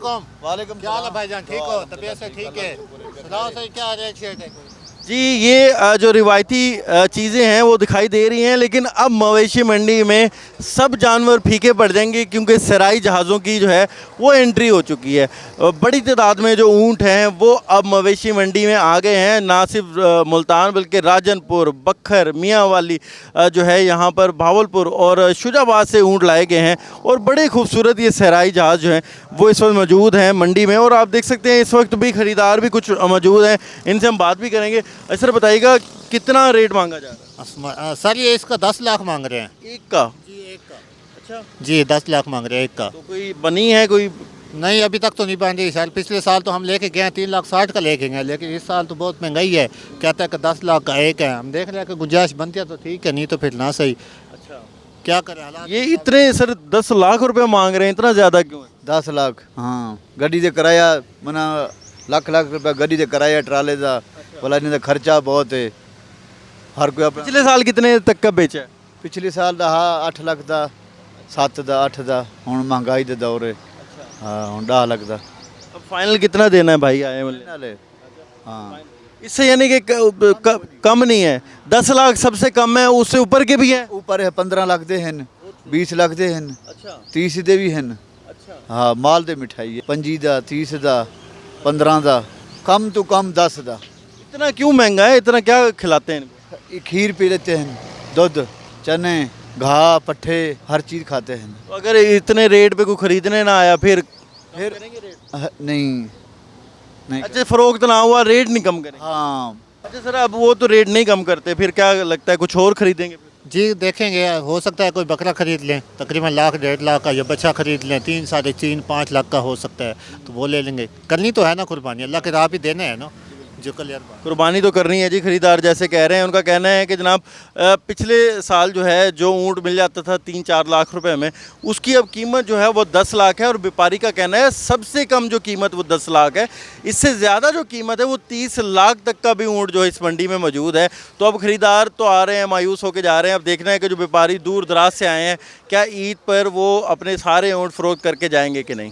वालेकुम। वालेकुम क्या हाल है भाईजान, ठीक हो? तबीयत से ठीक है? सुनाओ सही, क्या रेट शेट है? जी। ये जो रिवायती चीज़ें हैं वो दिखाई दे रही हैं, लेकिन अब मवेशी मंडी में सब जानवर फीके पड़ जाएंगे क्योंकि सराई जहाज़ों की जो है वो एंट्री हो चुकी है। बड़ी तादाद में जो ऊँट हैं वो अब मवेशी मंडी में आ गए हैं। ना सिर्फ मुल्तान बल्कि राजनपुर, बखर, मियांवाली जो है यहाँ पर भावलपुर और शुजाबाद से ऊँट लाए गए हैं और बड़े खूबसूरत ये सराई जहाज़ जो हैं वो इस वक्त मौजूद हैं मंडी में। और आप देख सकते हैं इस वक्त भी ख़रीदार भी कुछ मौजूद हैं, इनसे हम बात भी करेंगे। सर बताइएगा कितना रेट मांगा जा रहा है? सर ये इसका 10 लाख मांग रहे हैं। एक का? जी एक का। अच्छा, जी 10 लाख मांग रहे हैं एक का। तो कोई बनी है कोई? नहीं अभी तक तो नहीं बन रही। साल पिछले साल तो हम लेके गए 3,60,000 का लेके गए, लेकिन इस साल तो बहुत महंगाई है। कहता है कि 10 लाख का एक है। हम देख रहे हैं कि गुंजाइश बनती है तो ठीक है, नहीं तो फिर ना सही। अच्छा, क्या करें हालात। ये इतने सर 10 लाख रुपए मांग रहे हैं, इतना ज़्यादा क्यों है? 10 लाख हाँ गड्डी दे किराया मना ਲੱਖ रुपया गड्डी दे किराया ट्राले दा भला इन्हें खर्चा बहुत है। हर कोई अपना पिछले साल कितने तक का बेचा है? पिछले साल दा हाँ 8 लाख दा 7 दा 8 दा हुण महंगाई दे दौर है। हाँ हुण 10 लाख दा अब फाइनल कितना देना है भाई आए वाले? नाले हाँ इससे यानी कि कम नहीं है। 10 लाख सबसे कम है, उससे ऊपर के भी हैं? ऊपर है 15 लाख दे हैं, 20 लाख दे हैं, अच्छा 30 दे भी हैं। अच्छा। हाँ माल दे मिठाई है 25 दा 30 दा 15 दा कम तो कम 10 दा। इतना क्यों महंगा है? इतना क्या खिलाते हैं इनको? ये खीर पी लेते हैं, दूध, चने, घाह, पट्ठे हर चीज़ खाते हैं। तो अगर इतने रेट पे कोई खरीदने ना आया फिर नहीं नहीं अच्छा, फरोख्त ना हुआ, रेट नहीं कम करें? हाँ अच्छा सर, अब वो तो रेट नहीं कम करते, फिर क्या लगता है कुछ और खरीदेंगे फिर? जी देखेंगे, हो सकता है कोई बकरा खरीद लें तकरीबन लाख 1.5 लाख का, या बच्चा खरीद लें 3, 3.5, 5 लाख का हो सकता है, तो वो ले लेंगे। करनी तो है ना कुर्बानी, अल्लाह के राह भी देने हैं ना, जो क्लियर बात। कुर्बानी तो करनी है जी। खरीदार जैसे कह रहे हैं, उनका कहना है कि जनाब पिछले साल जो है जो ऊँट मिल जाता था 3-4 लाख रुपए में, उसकी अब कीमत जो है वो 10 लाख है। और व्यापारी का कहना है सबसे कम जो कीमत वो 10 लाख है, इससे ज़्यादा जो कीमत है वो 30 लाख तक का भी ऊँट जो है इस मंडी में मौजूद है। तो अब खरीदार तो आ रहे हैं, मायूस होकर जा रहे हैं। अब देखना है कि जो व्यापारी दूर दराज से आए हैं क्या ईद पर वो अपने सारे ऊँट फ़रोख्त करके जाएंगे कि नहीं।